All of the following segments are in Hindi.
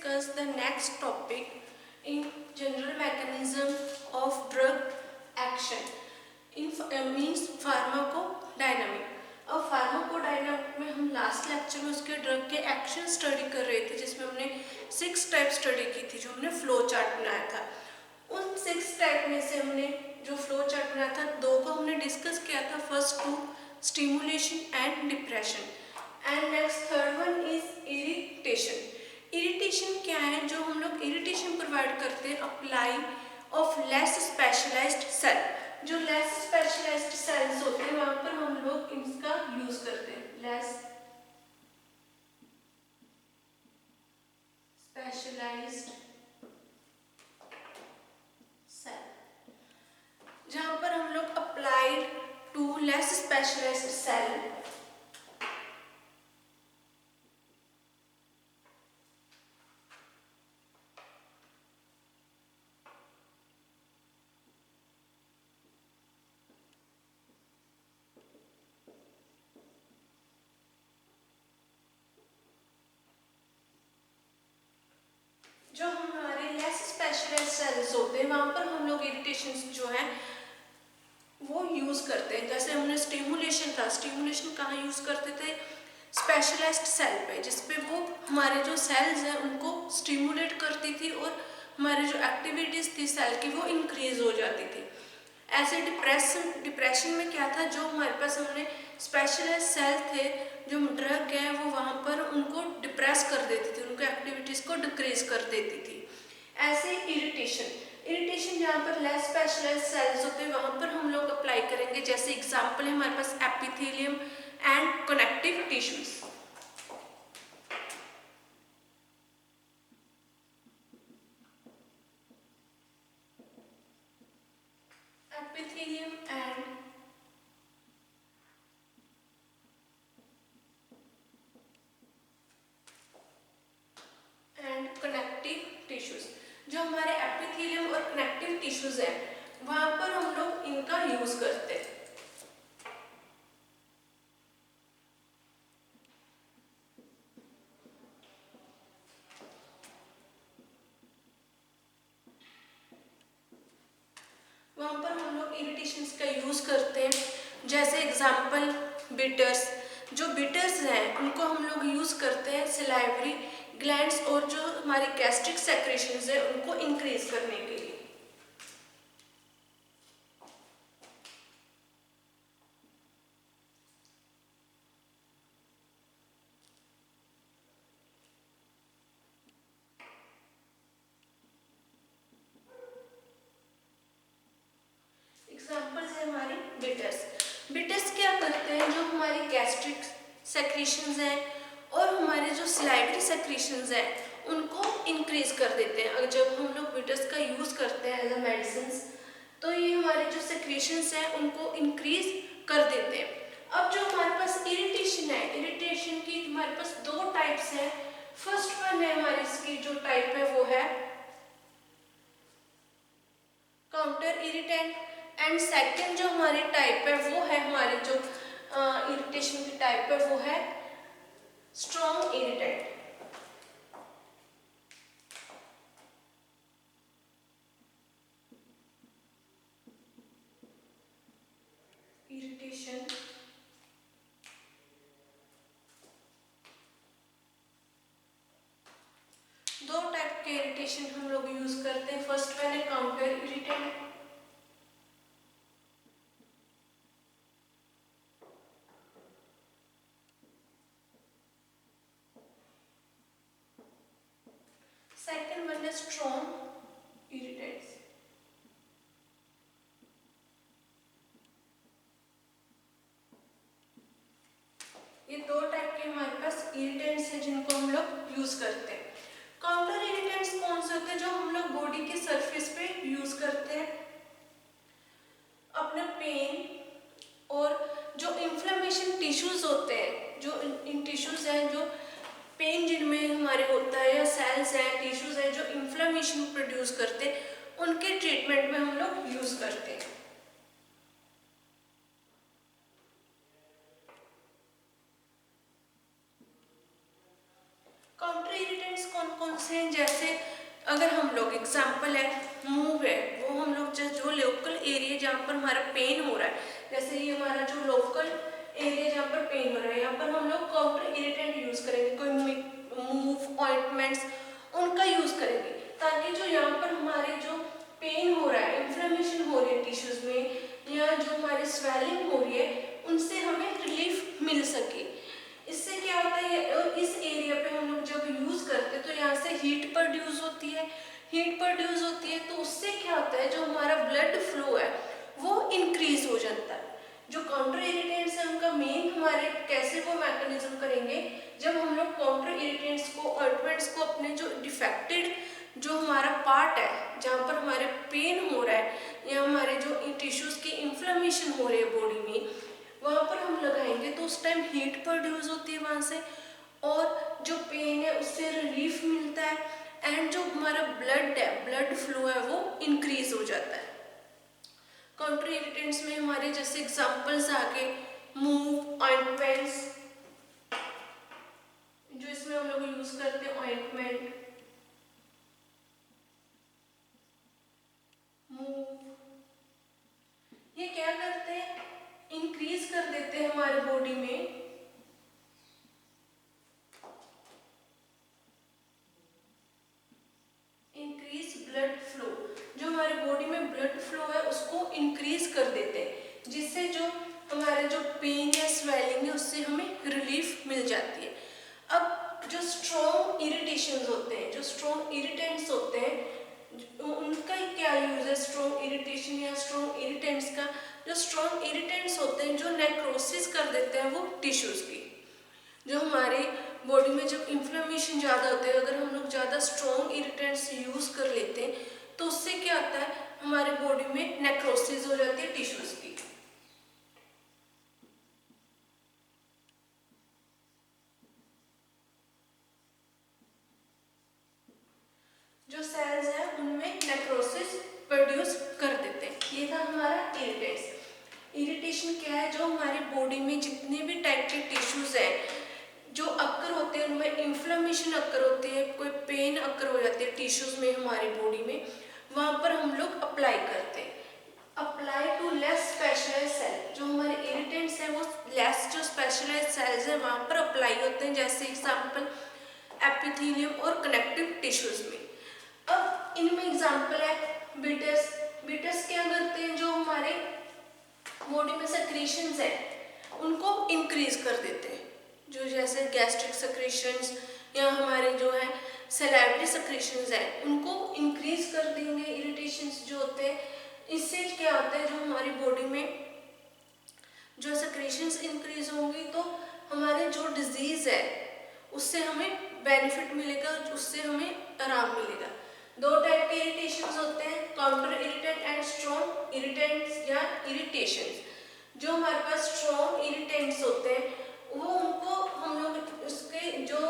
discuss the next topic in general mechanism of drug action in means pharmacodynamic. अब फार्माकोडायनामिक में हम लास्ट लेक्चर में उसके ड्रग के एक्शन स्टडी कर रहे थे, जिसमें हमने 6 टाइप स्टडी की थी, जो हमने फ्लो चार्ट बनाया था। उन 6 टाइप में से हमने जो फ्लो चार्ट बनाया था, 2 को हमने डिस्कस किया था। First 2 stimulation and depression, and next third one is irritation. Irritation क्या है? जो हम लोग इरिटेशन प्रोवाइड करते हैं apply of less specialised cell. जो लेस स्पेशलाइज्ड सेल्स होते हैं वहां पर हम लोग इसका यूज करते हैं, लेस स्पेशलाइज्ड सेल, जहां पर हम लोग applied to less specialised cell जो हमारे लेस स्पेशलाइज्ड सेल्स होते हैं वहां पर हम लोग इरिटेशन जो है वो यूज करते हैं। जैसे हमने स्टिमुलेशन था, स्टिमुलेशन कहाँ यूज करते थे? स्पेशलाइज्ड सेल पे, जिसपे वो हमारे जो सेल्स हैं उनको स्टिमुलेट करती थी और हमारी जो एक्टिविटीज थी सेल की वो इंक्रीज हो जाती थी। ऐसे डिप्रेशन में क्या था? जो हमारे पास हमने स्पेशलाइज्ड सेल थे, जो ड्रग है वो वहाँ पर उनको डिप्रेस कर देती थी, उनको एक्टिविटीज को डिक्रीज कर देती थी। ऐसे इरिटेशन जहाँ पर लेस स्पेशलाइज्ड सेल्स होते हैं वहाँ पर हम लोग अप्लाई करेंगे। जैसे एग्जाम्पल है हमारे पास epithelium and connective tissues. Epithelium and connective tissues. जो हमारे एपिथेलियम और कनेक्टिव टिश्यूज है वहां पर हम लोग इनका यूज करते हैं। वहां पर हम लोग इरिटेशंस का यूज करते हैं। जैसे एग्जांपल बिटर्स। जो बिटर्स हैं उनको हम लोग यूज करते हैं सलाइवरी ग्लैंड्स और जो हमारी गैस्ट्रिक सेक्रेशंस है उनको इंक्रीज करने के लिए। एग्जांपल्स है हमारी बिटर्स। बिटर्स क्या करते हैं? जो हमारी गैस्ट्रिक सेक्रेशंस हैं और हमारे जो सलाइवरी सेक्रेशंस हैं उनको इंक्रीज कर देते हैं। अगर जब हम लोग बिटर्स का यूज करते हैं एज अ मेडिसिन, तो ये हमारे जो सेक्रेशंस हैं उनको इंक्रीज कर देते हैं। अब जो हमारे पास इरिटेशन है, इरिटेशन की हमारे पास 2 टाइप्स हैं। फर्स्ट वन है हमारी इसकी जो टाइप है वो है काउंटर इरिटेंट, एंड सेकंड जो हमारी टाइप है वो है हमारे जो इरिटेशन की टाइप है वो है स्ट्रॉन्ग इरिटेंट। इरिटेशन दो टाइप के इरिटेशन हम लोग यूज करते हैं। फर्स्ट वन है काउंटर इरिटेंट, सेकंड वन है स्ट्रॉन्ग इरिटेंट्स। ये 2 टाइप के हमारे पास इरिटेंट्स हैं जिनको हम लोग यूज करते हैं। काउंटर इरिटेंट्स कौन से होते हैं? जो हम लोग बॉडी के सरफेस पे यूज करते हैं अपने पेन और जो इन्फ्लेमेशन टिश्यूज होते हैं, जो इन टिश्यूज हैं जो पेन जिनमें हमारे होता है, या सेल्स हैं, टिश्यूज हैं जो इन्फ्लेमेशन प्रोड्यूस करते हैं, उनके ट्रीटमेंट में हम लोग यूज करते हैं। काउंटर इरिटेंट्स कौन कौन से हैं, जैसे अगर हम लोग एग्जाम्पल है मूव है, वो हम लोग जो लोकल एरिया जहाँ पर हमारा पेन हो रहा है, जैसे ये हमारा जो लोकल एरिया जहाँ पर पेन हो रहा है, यहाँ पर हम लोग काउंटर इरिटेंट यूज करेंगे, कोई मूव ऑइंटमेंट्स उनका यूज करेंगे, ताकि जो यहाँ पर हमारे जो पेन हो रहा है, इन्फ्लेमेशन हो रही है टिश्यूज में, या जो हमारी स्वेलिंग हो रही है, उनसे हमें रिलीफ मिल सके। इससे क्या होता है, इस एरिया पे हम लोग जब यूज करते हैं तो यहाँ से हीट प्रोड्यूस होती है, हीट प्रोड्यूस होती है तो उससे क्या होता है, जो हमारा ब्लड फ्लो है वो इंक्रीज हो जाता है। जो काउंटर इरिटेंट्स है उनका मेन हमारे कैसे वो मैकेनिज्म करेंगे, जब हम लोग काउंटर इरिटेंट्स को, ऑइंटमेंट्स को अपने जो डिफेक्टेड जो हमारा पार्ट है जहाँ पर हमारे पेन हो रहा है या हमारे जो टिश्यूज की इन्फ्लेमेशन हो रही है बॉडी में, वहाँ पर हम लगाएंगे तो उस टाइम हीट प्रोड्यूस होती है वहाँ से, और जो पेन है उससे रिलीफ मिलता है, एंड जो हमारा ब्लड है, ब्लड फ्लो है वो इंक्रीज हो जाता है। काउंटर इरिटेंट्स में हमारे जैसे एग्जांपल्स आगे मूव, ऑइंटमेंट्स, जो इसमें हम लोग यूज करते हैं ऑइंटमेंट, मूव, ये क्या करते हैं, इंक्रीज कर देते हैं हमारे बॉडी में इंक्रीज ब्लड फ्लो, जो हमारे बॉडी में ब्लड फ्लो है उसको इंक्रीज कर देते हैं, जिससे जो हमारे जो पेन है, स्वेलिंग है, उससे हमें रिलीफ मिल जाती है। अब जो स्ट्रॉन्ग इरिटेशंस होते हैं, जो स्ट्रॉन्ग इरिटेंट्स होते हैं, उनका क्या यूज है, स्ट्रॉन्ग इरिटेशन या स्ट्रॉन्ग इरिटेंट्स का। जो स्ट्रॉन्ग इरिटेंट्स होते हैं जो नेक्रोसिस कर देते हैं वो टिश्यूज की, जो हमारे बॉडी में जब इन्फ्लेमेशन ज़्यादा होते हैं, अगर हम लोग ज़्यादा स्ट्रॉन्ग इरिटेंट्स यूज कर लेते हैं तो उससे क्या होता है, हमारे बॉडी में नेक्रोसिस हो जाती है टिश्यूज की। जो सेल्स हैं उनमें नेक्रोसिस प्रोड्यूस कर देते हैं। ये था हमारा इरिटेट्स। इरिटेशन क्या है, जो हमारी बॉडी में जितने भी टाइप के टिश्यूज हैं जो अक्कर होते हैं, उनमें इन्फ्लेमेशन अक्कर होती है, कोई पेन अक्कर हो जाती है टिश्यूज में हमारी बॉडी में, वहाँ पर हम लोग अप्लाई करते हैं। Apply to less specialise cell, जो हमारे इरिटेंट्स हैं वो लेस जो स्पेशलाइज सेल्स हैं वहाँ पर अप्लाई होते हैं, जैसे एग्जाम्पल एपिथेलियम और कनेक्टिव टिश्यूज में। अब इनमें एग्जाम्पल है बीटस। बीटस क्या करते हैं, जो हमारे बॉडी में सेक्रेशंस है उनको इंक्रीज कर देते हैं, जो जैसे गैस्ट्रिक सेक्रेशंस या हमारे जो है सैलिवरी सेक्रेशंस है उनको इंक्रीज कर देंगे। इरिटेशंस जो होते हैं, इससे क्या होता है, जो हमारी बॉडी में जो सेक्रेशंस इंक्रीज होंगी तो हमारे जो डिजीज है उससे हमें बेनिफिट मिलेगा, उससे हमें आराम मिलेगा। दो टाइप के इरिटेशंस होते हैं, counter irritant and strong irritants या इरिटेशंस। जो हमारे पास स्ट्रॉन्ग इरिटेंट्स होते हैं वो उनको हम लोग उसके जो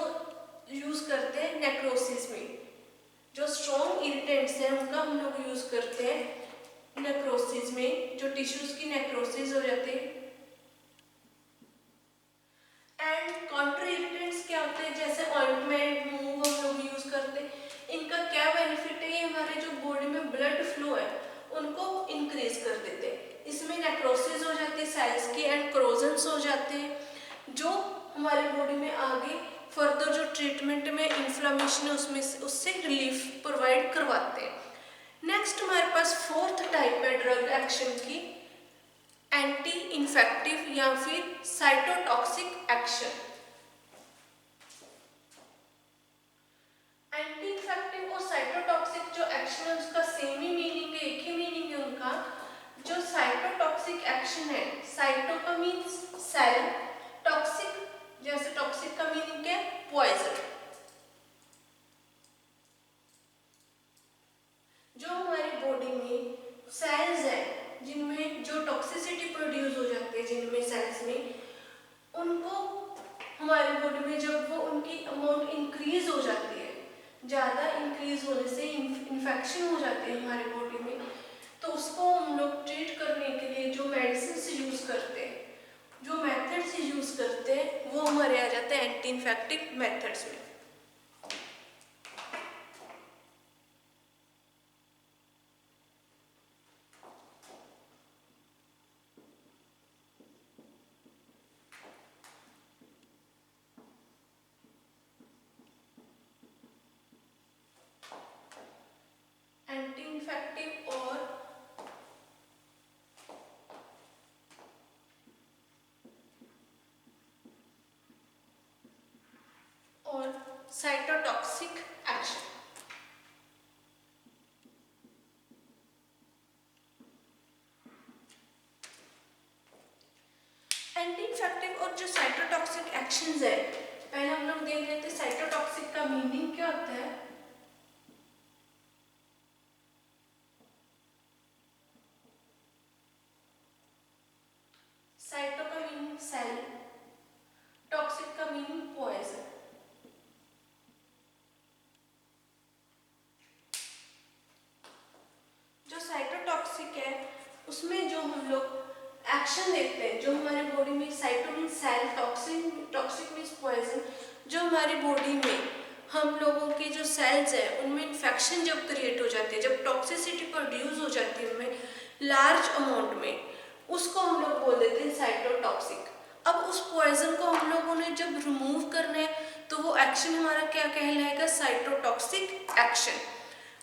यूज करते हैं नेक्रोसिस में। जो स्ट्रॉन्ग इरिटेंट्स हैं उनका हम लोग यूज करते हैं नेक्रोसिस में, जो टिश्यूज की नेक्रोसिस हो जाती है। एंड काउंटर इरिटेंट्स क्या होते हैं, जैसे ऑइंटमेंट, मूव हम लोग यूज करते हैं। इनका क्या बेनिफिट है, ये हमारे जो बॉडी में ब्लड फ्लो है उनको इंक्रीज कर देते हैं। इसमें नेक्रोसिस हो जाती है सेल्स की एंड क्रोजन्स हो जाते हैं, जो हमारे बॉडी में आगे फर्दर जो ट्रीटमेंट में इन्फ्लेमेशन है उसमें उससे रिलीफ प्रोवाइड करवाते हैं। नेक्स्ट हमारे पास फोर्थ टाइप है ड्रग एक्शन की, एंटी इन्फेक्टिव या फिर साइटोटॉक्सिक एक्शन। एंटी इन्फेक्टिव और साइटोटॉक्सिक जो एक्शन है उसका सेम ही मीनिंग है, एक ही मीनिंग है उनका। जो साइटोटॉक्सिक एक्शन है, साइटो का मीन्स सेल, टॉक्सिक जैसे टॉक्सिक का मीनिंग क्या है, पॉइजन। जो हमारी बॉडी में सेल्स है जिनमें जो टॉक्सिसिटी प्रोड्यूस हो जाती है, जिनमें सेल्स में, उनको हमारी बॉडी में जब वो उनकी अमाउंट इंक्रीज हो जाती है, ज़्यादा इंक्रीज होने से इन्फेक्शन हो जाती है हमारी बॉडी में, तो उसको हम लोग ट्रीट करने के लिए जो मेडिसिन यूज करते हैं, जो मेथड्स यूज करते हैं, वो हमारे आ जाते हैं एंटी इन्फेक्टिव मेथड्स में। Cytotoxic action. एंटी इन्फेक्टिव और जो साइटोटॉक्सिक एक्शंस है, पहले हम लोग देख लेते हैं साइटोटॉक्सिक का मीनिंग क्या होता है। साइटो का मीनिंग सेल, टॉक्सिक का मीनिंग पॉइजन। जो साइटोटॉक्सिक है उसमें जो हम लोग एक्शन देखते हैं, जो हमारी बॉडी में cyto means cell, toxic means poison, जो हमारी बॉडी में हम लोगों के जो सेल्स है उनमें इन्फेक्शन जब क्रिएट हो जाती है, जब टॉक्सिसिटी प्रोड्यूस हो जाती है उनमें लार्ज अमाउंट में, उसको हम लोग बोल देते हैं साइटोटॉक्सिक। अब उस पॉइजन को हम लोगों ने जब रिमूव करना है तो वो एक्शन हमारा क्या कहलाएगा, साइटोटॉक्सिक एक्शन।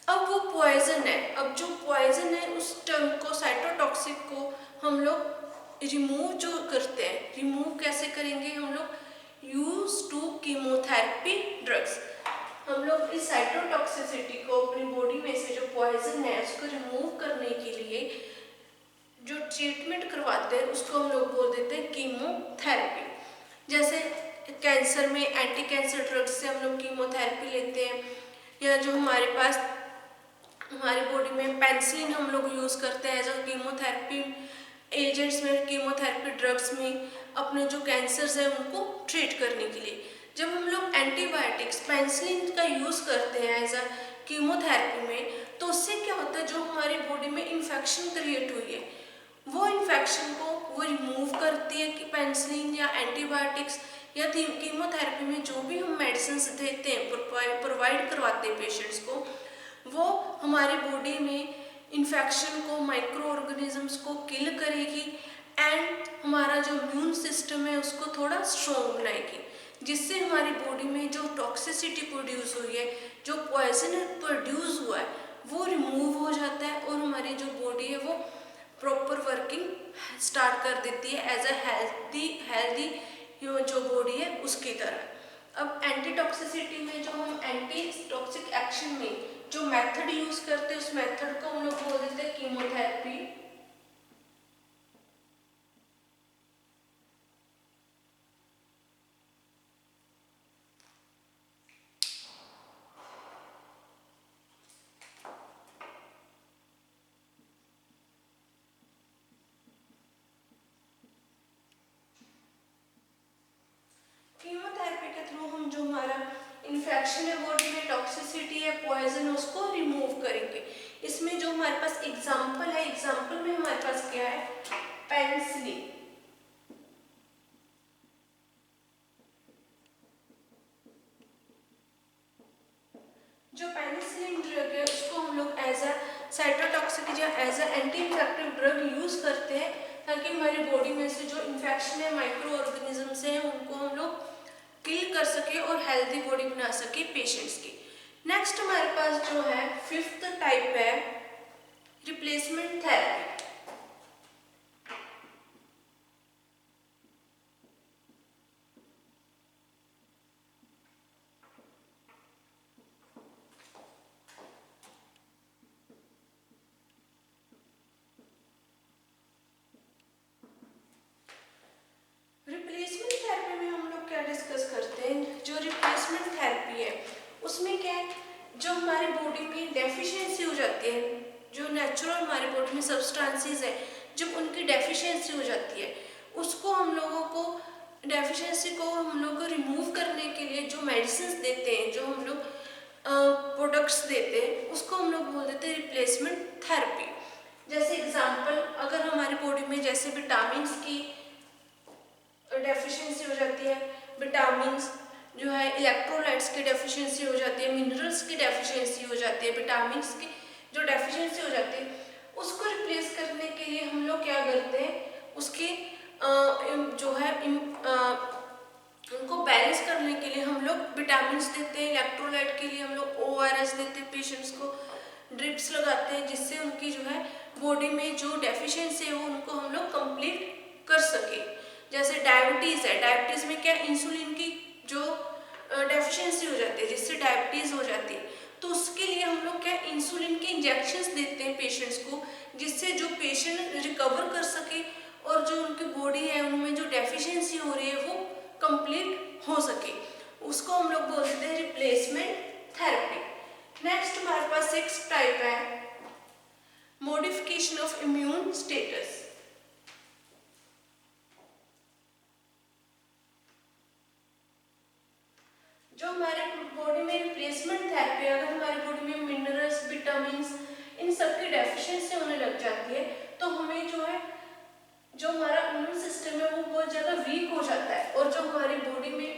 अब वो पॉइजन है, अब जो पॉइजन है उस टर्म को साइटोटॉक्सिक को हम लोग रिमूव जो करते हैं, रिमूव कैसे करेंगे हम लोग, यूज टू कीमोथेरेपी ड्रग्स। हम लोग इस साइटोटॉक्सिसिटी को अपनी बॉडी में से जो पॉइजन है उसको रिमूव करने के लिए जो ट्रीटमेंट करवाते हैं उसको हम लोग बोल देते हैं कीमोथेरेपी। जैसे कैंसर में एंटी कैंसर ड्रग्स से हम लोग कीमोथेरेपी लेते हैं, या जो हमारे पास हमारी बॉडी में पेनिसिलिन हम लोग यूज़ करते हैं एज अ कीमोथेरेपी एजेंट्स में, कीमोथेरेपी ड्रग्स में अपने जो कैंसर्स है उनको ट्रीट करने के लिए। जब हम लोग एंटीबायोटिक्स पेनिसिलिन का यूज़ करते हैं एज अ कीमोथेरेपी में, तो उससे क्या होता है, जो हमारी बॉडी में इन्फेक्शन क्रिएट हुई है वो इन्फेक्शन को वो रिमूव करती है कि पेनिसिलिन या एंटीबायोटिक्स या कीमोथेरेपी में जो भी हम मेडिसिन देते हैं, प्रोवाइड करवाते हैं पेशेंट्स को, वो हमारी बॉडी में इन्फेक्शन को, माइक्रो ऑर्गेनिजम्स को किल करेगी एंड हमारा जो इम्यून सिस्टम है उसको थोड़ा स्ट्रॉन्ग बनाएगी, जिससे हमारी बॉडी में जो टॉक्सिसिटी प्रोड्यूस हुई है, जो पॉइजन प्रोड्यूस हुआ है वो रिमूव हो जाता है और हमारी जो बॉडी है वो प्रॉपर वर्किंग स्टार्ट कर देती है एज अ हेल्दी जो बॉडी है उसकी तरह। अब एंटी टॉक्सिसिटी में जो हम एंटी टॉक्सिक एक्शन में जो मेथड यूज करते हैं उस मेथड को हम लोग बोल देते हैं कीमोथेरेपी। कीमोथेरेपी के थ्रू हम जो हमारा इन्फेक्शन है, बॉडी में टॉक्सिसिटी है, पॉइजन है, उसको रिमूव करेंगे। इसमें जो हमारे पास एग्जांपल है, एग्जांपल में हमारे पास क्या है, पेनिसिलिन। जो पेनिसिलिन ड्रग है उसको हम लोग एज अ साइटोटॉक्सिक या as a anti infective drug use करते हैं ताकि हमारी बॉडी में से जो इन्फेक्शन है, माइक्रो ऑर्गेनिजम्स हैं, उनको हम लोग किल कर सके और हेल्दी बॉडी बना सके पेशेंट्स की। नेक्स्ट हमारे पास जो है फिफ्थ टाइप है रिप्लेसमेंट थेरेपी। रिप्लेसमेंट थेरेपी में हम लोग क्या डिस्कस करते हैं, जो रिप्लेसमेंट थेरेपी है उसमें क्या है, जो हमारी बॉडी में डेफिशिएंसी हो जाती है, जो नेचुरल हमारी बॉडी में सब्सटेंसेस है जब उनकी डेफिशिएंसी हो जाती है, उसको हम लोगों को डेफिशिएंसी को हम लोग को रिमूव करने के लिए जो मेडिसिन देते हैं, जो हम लोग प्रोडक्ट्स देते हैं, उसको हम लोग बोल देते हैं रिप्लेसमेंट थेरेपी। जैसे एग्जांपल, अगर हमारी बॉडी में जैसे विटामिन्स की डेफिशिएंसी हो जाती है, विटामिन्स जो है, इलेक्ट्रोलाइट्स की डेफिशिएंसी हो जाती है, मिनरल्स की डेफिशिएंसी हो जाती है, विटामिन्स की जो डेफिशिएंसी हो जाती है, उसको रिप्लेस करने के लिए हम लोग क्या करते हैं, उसकी जो है उनको बैलेंस करने के लिए हम लोग विटामिन्स देते हैं, इलेक्ट्रोलाइट के लिए हम लोग ORS देते हैं पेशेंट्स को, ड्रिप्स लगाते हैं, जिससे उनकी जो है बॉडी में जो डेफिशिएंसी है वो उनको हम लोग कंप्लीट कर सके। जैसे डायबिटीज़ है, डायबिटीज़ में क्या इंसुलिन की जो डेफिशिएंसी हो जाती है, जिससे डायबिटीज़ हो जाती है। तो उसके लिए हम लोग क्या इंसुलिन के इंजेक्शंस देते हैं पेशेंट्स को, जिससे जो पेशेंट रिकवर कर सके और जो उनकी बॉडी है उनमें जो डेफिशिएंसी हो रही है वो कंप्लीट हो सके। उसको हम लोग बोलते हैं रिप्लेसमेंट थेरेपी। नेक्स्ट हमारे पास 6 टाइप है मॉडिफिकेशन ऑफ इम्यून स्टेटस। जो हमारे बॉडी में रिप्लेसमेंट थेरेपी, अगर हमारी बॉडी में मिनरल्स, विटामिन इन सब की डेफिशिएंसी होने लग जाती है तो हमें जो है जो हमारा इम्यून सिस्टम है वो बहुत ज़्यादा वीक हो जाता है और जो हमारी बॉडी में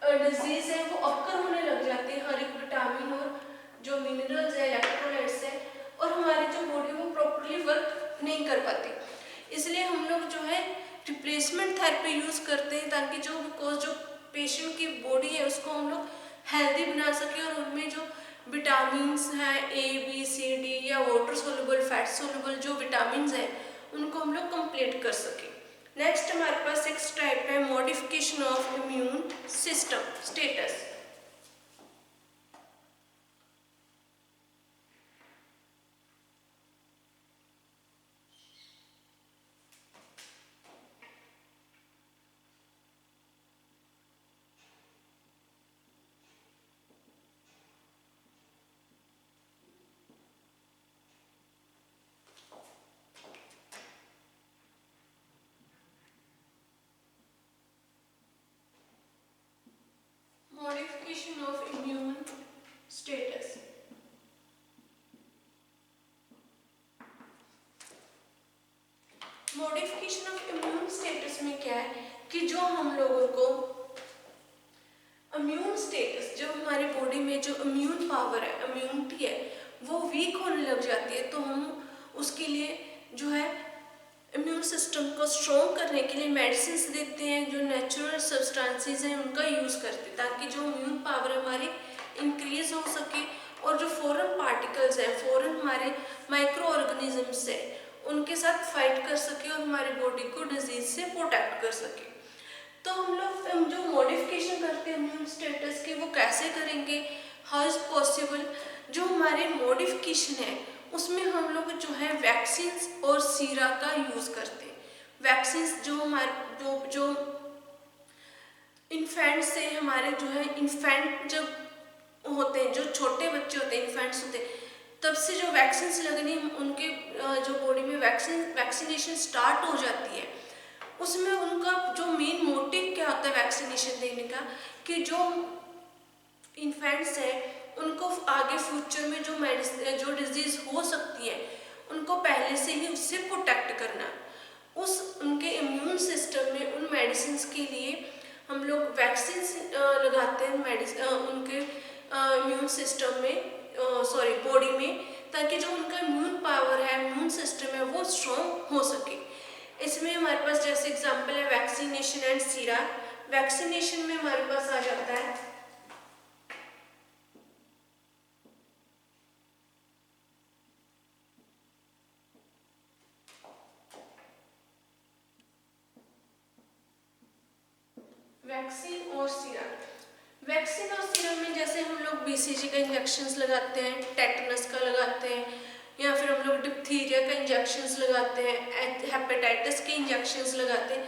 डिजीज है वो अक्कर होने लग जाती है। हर एक विटामिन और जो मिनरल्स है, इलेक्ट्रोलाइट्स है, और हमारी जो बॉडी वो प्रॉपरली वर्क नहीं कर पाती। इसलिए हम लोग जो है रिप्लेसमेंट थेरेपी यूज़ करते हैं ताकि जो पेशेंट की बॉडी है उसको हम लोग हेल्दी बना सके और उनमें जो विटामिन्स हैं ए बी सी डी या वाटर सोल्युबल, फैट सोल्युबल जो विटामिन्स हैं उनको हम लोग कंप्लीट कर सके। नेक्स्ट हमारे पास 6 टाइप है modification of immune system status. Modification of immune status. Modification of immune status में क्या है कि जो हम लोगों को इम्यून स्टेटस, जो हमारी बॉडी में जो इम्यून पावर है, इम्यूनिटी है, वो वीक होने लग जाती है तो हम उसके लिए जो है इम्यून सिस्टम को स्ट्रॉन्ग करने के लिए मेडिसिन देते हैं, जो नेचुरल सब्सटेंसेस हैं उनका यूज़ करते हैं ताकि जो इम्यून पावर हमारी इंक्रीज हो सके और जो फॉरेन पार्टिकल्स हैं, फॉरेन हमारे माइक्रो ऑर्गेनिजम्स है, उनके साथ फाइट कर सके और हमारी बॉडी को डिजीज से प्रोटेक्ट कर सके। तो हम लोग जो मॉडिफिकेशन करते हैं इम्यून स्टेटस के वो कैसे करेंगे, हाउ इज पॉसिबल। जो हमारे मॉडिफिकेशन है उसमें हम लोग जो है वैक्सीन्स और सीरा का यूज़ करते हैं। वैक्सीन्स जो हमारे जो इन्फेंट से हमारे जो है इन्फेंट जब होते हैं, जो छोटे बच्चे होते हैं, इन्फेंट्स होते हैं, तब से जो वैक्सीन्स लगनी उनके जो बॉडी में वैक्सीनेशन स्टार्ट हो जाती है, उसमें उनका जो मेन मोटिव क्या होता है वैक्सीनेशन देने का कि जो इन्फेंट्स है उनको आगे फ्यूचर में जो डिजीज हो सकती है उनको पहले से ही उससे प्रोटेक्ट करना। उस उनके इम्यून सिस्टम में उन मेडिसिन के लिए हम लोग वैक्सीन लगाते हैं उनके इम्यून सिस्टम में बॉडी में, ताकि जो उनका इम्यून पावर है, इम्यून सिस्टम है, वो स्ट्रॉन्ग हो सके। इसमें हमारे पास जैसे एग्जांपल है वैक्सीनेशन एंड सीरा। वैक्सीनेशन में हमारे पास आ जाता है वैक्सीन और सीरम। वैक्सीन और सीरम में जैसे हम लोग बीसीजी का इंजेक्शंस लगाते हैं, टेटनस का लगाते हैं, या फिर हम लोग डिप्थीरिया का इंजेक्शंस लगाते हैं, हेपेटाइटिस के इंजेक्शंस लगाते हैं,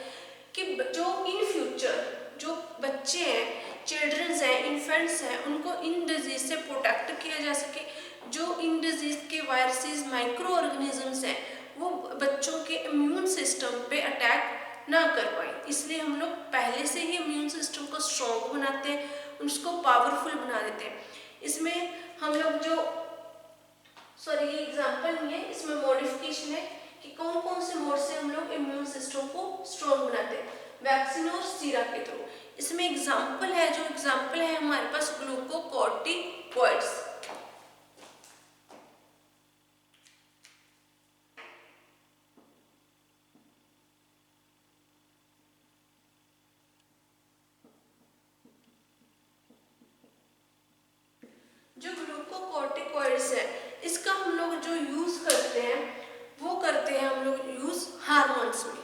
कि जो इन फ्यूचर जो बच्चे हैं, चिल्ड्रंस हैं, इन्फेंट्स हैं, उनको इन डिजीज से प्रोटेक्ट किया जा सके। जो इन डिजीज के वायरसेस, माइक्रो ऑर्गेनिजम्स हैं, वो बच्चों के इम्यून सिस्टम पे अटैक ना कर पाए। इसलिए हम लोग पहले से ही इम्यून सिस्टम को स्ट्रॉन्ग बनाते हैं, उसको पावरफुल बना देते हैं। इसमें हम लोग जो ये एग्जांपल नहीं है, इसमें मॉडिफिकेशन है कि कौन कौन से मोड से हम लोग इम्यून सिस्टम को स्ट्रॉन्ग बनाते हैं वैक्सीन और सीरा के थ्रू। इसमें एग्जांपल है हमारे पास ग्लूकोकॉर्टिकॉइड्स। जो ग्लूकोकॉर्टिकॉइड्स है, इसका हम लोग जो यूज करते हैं वो करते हैं हम लोग यूज हार्मोन्स में।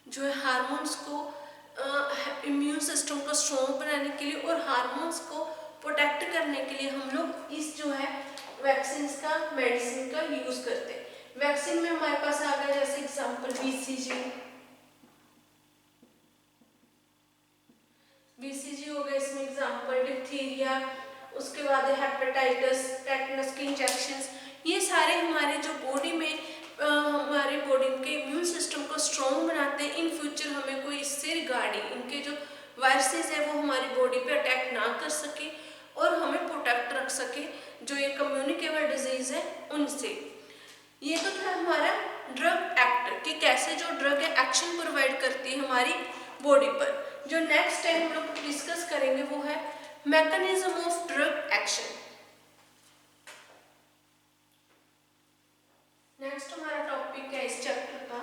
जो है हार्मोन्स को इम्यून सिस्टम को स्ट्रॉन्ग बनाने के लिए और हार्मोन्स को प्रोटेक्ट करने के लिए हम लोग इस जो है वैक्सीन का, मेडिसिन का यूज करते हैं। वैक्सीन में हमारे पास आ गया जैसे एग्जांपल बीसीजी, बीसीजी हो गया इसमें एग्जांपल, डिप्थीरिया, उसके बाद हेपेटाइटिस, टेटनस के इंजेक्शंस। ये सारे हमारे जो बॉडी में हमारे बॉडी के इम्यून सिस्टम को स्ट्रॉन्ग बनाते हैं। इन फ्यूचर हमें कोई इससे रिगार्डिंग इनके जो वायरसेस है वो हमारी बॉडी पे अटैक ना कर सके और हमें प्रोटेक्ट रख सके जो ये कम्युनिकेबल डिजीज है उनसे। ये तो था हमारा ड्रग एक्ट कि कैसे जो ड्रग है एक्शन प्रोवाइड करती है हमारी बॉडी पर। जो नेक्स्ट टाइम हम लोग डिस्कस करेंगे वो है mechanism of drug action. Next हमारा टॉपिक है इस चैप्टर का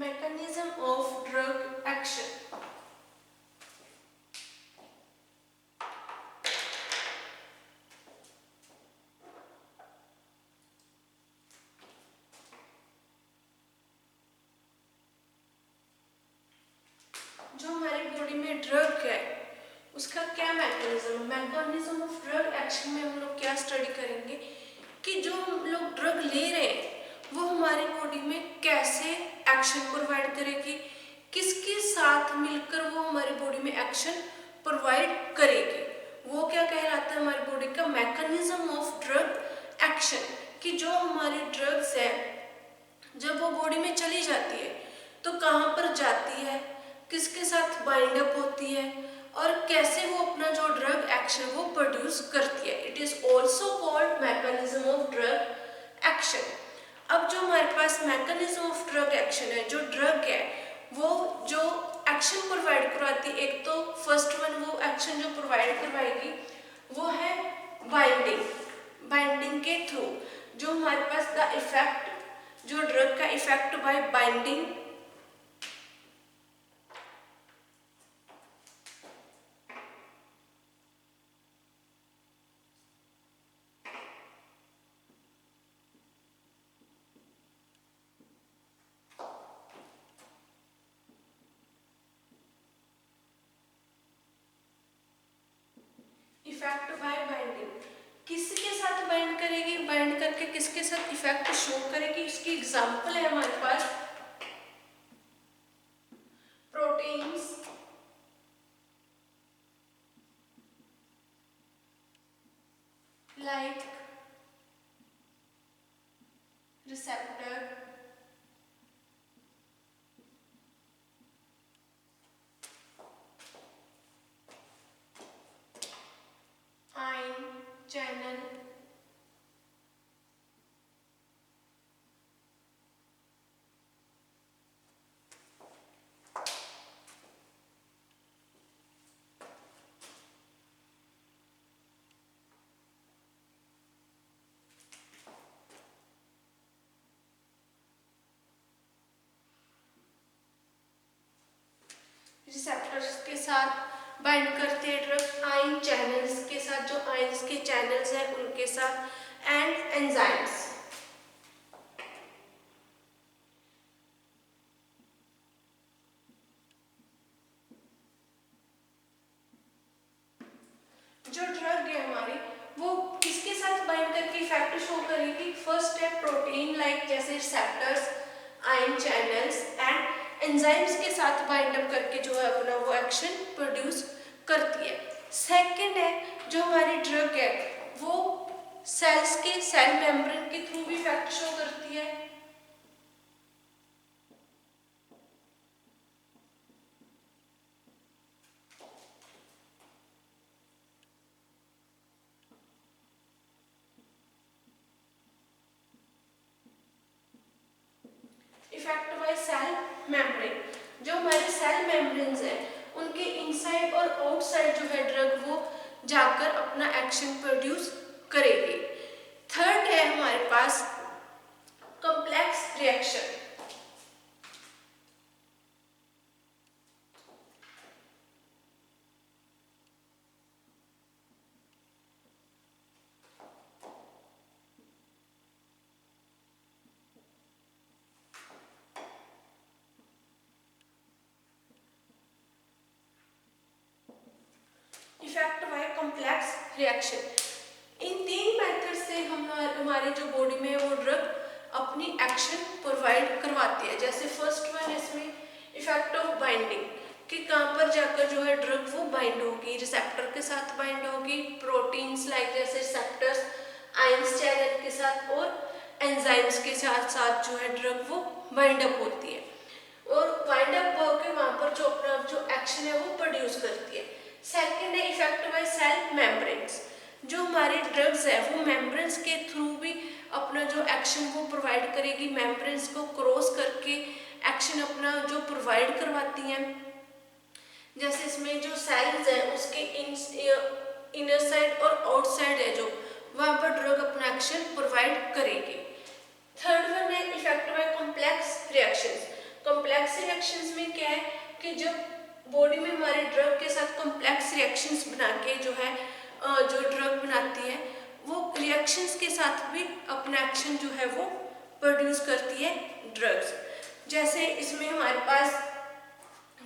mechanism of drug action। जो हमारी बॉडी में ड्रग है उसका क्या मैकेनिज्म ऑफ ड्रग एक्शन में हम लोग क्या स्टडी करेंगे कि जो हम लोग ड्रग ले रहे हैं वो हमारी बॉडी में कैसे एक्शन प्रोवाइड करेगी, किसके साथ मिलकर वो हमारी बॉडी में एक्शन प्रोवाइड करेगी, वो क्या कहलाता है हमारी बॉडी का मैकेनिज्म ऑफ ड्रग एक्शन। कि जो हमारी ड्रग्स है जब वो बॉडी में चली जाती है तो कहाँ पर जाती है, किसके साथ बाइंड अप होती है और कैसे वो अपना जो ड्रग एक्शन वो प्रोड्यूस करती है। It is also called mechanism of drug action. अब जो हमारे पास मैकेनिज्म ऑफ ड्रग एक्शन है, जो ड्रग है वो जो एक्शन प्रोवाइड करवाती है, एक तो फर्स्ट वन वो एक्शन जो प्रोवाइड करवाएगी वो है बाइंडिंग। बाइंडिंग के थ्रू जो हमारे पास द इफेक्ट, जो ड्रग का effect bye binding, effect bye binding किसके साथ बाइंड करेगी, बाइंड करके किसके साथ इफेक्ट शो करेगी, इसकी एग्जांपल है हमारे पास proteins, like receptor, ion channel, receptors के साथ बाइंड करते हैं ड्रग, आयन चैनल्स के साथ, जो आयंस के चैनल्स हैं उनके साथ, एंड एंजाइम्स। जो ड्रग है हमारी वो किसके साथ बाइंड करके इफेक्ट शो करेगी, फर्स्ट है प्रोटीन लाइक जैसे receptors, ion channels and enzymes के साथ बाइंड अप करके जो है अपना वो एक्शन प्रोड्यूस करती है। सेकंड है जो हमारी ड्रग है वो सेल्स के सेल मेम्ब्रेन के थ्रू भी इफेक्ट शो करती है। मेम्ब्रेन्स है उनके इनसाइड और आउटसाइड जो है ड्रग वो जाकर अपना एक्शन प्रोड्यूस करेगी। थर्ड है हमारे पास complex reaction. Effect by complex reaction, इन तीन मेथड से हम हमारे जो बॉडी में वो ड्रग अपनी एक्शन प्रोवाइड करवाती है। जैसे फर्स्ट वन इसमें इफेक्ट ऑफ बाइंडिंग, कि कहाँ पर जाकर जो है ड्रग वो बाइंड होगी, रिसेप्टर के साथ बाइंड होगी, प्रोटीन्स लाइक जैसे रिसेप्टर्स आयंस चैनल के साथ और एंजाइम्स के साथ साथ जो है ड्रग वो बाइंड अप होती है और बाइंड अप होकर वहाँ पर जो अपना जो एक्शन है वो प्रोड्यूस करती है। सेकेंड है इफेक्ट बाय सेल मेम्ब्रेन्स, जो हमारी ड्रग्स है वो मेम्ब्रेन्स के थ्रू भी अपना जो एक्शन वो प्रोवाइड करेगी, मेम्ब्रेन्स को क्रॉस करके एक्शन अपना जो प्रोवाइड करवाती हैं। जैसे इसमें जो सेल्स है उसके इनर साइड और आउटसाइड है जो वहाँ पर ड्रग अपना एक्शन प्रोवाइड करेगी। थर्ड वन है effect by complex reactions. Complex reactions में क्या है कि जब बॉडी में हमारे ड्रग के साथ कॉम्प्लेक्स रिएक्शंस बना के जो है जो ड्रग बनाती है वो रिएक्शंस के साथ भी अपना एक्शन जो है वो प्रोड्यूस करती है ड्रग्स। जैसे इसमें हमारे पास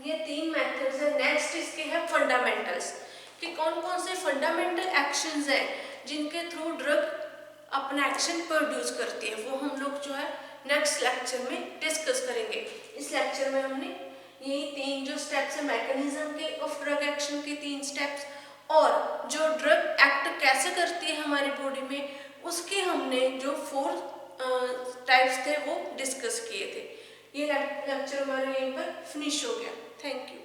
ये तीन मेथड्स है। नेक्स्ट इसके है फंडामेंटल्स, कि कौन कौन से फंडामेंटल एक्शंस हैं जिनके थ्रू ड्रग अपना एक्शन प्रोड्यूस करती है, वो हम लोग जो है नेक्स्ट लेक्चर में डिस्कस करेंगे। इस लेक्चर में हमने यही तीन जो स्टेप्स है मैकेनिज्म के ऑफ ड्रग एक्शन के तीन स्टेप्स और जो ड्रग एक्ट कैसे करती है हमारी बॉडी में उसके हमने जो 4 टाइप्स थे वो डिस्कस किए थे। ये लेक्चर हमारा यहीं पर फिनिश हो गया। Thank you.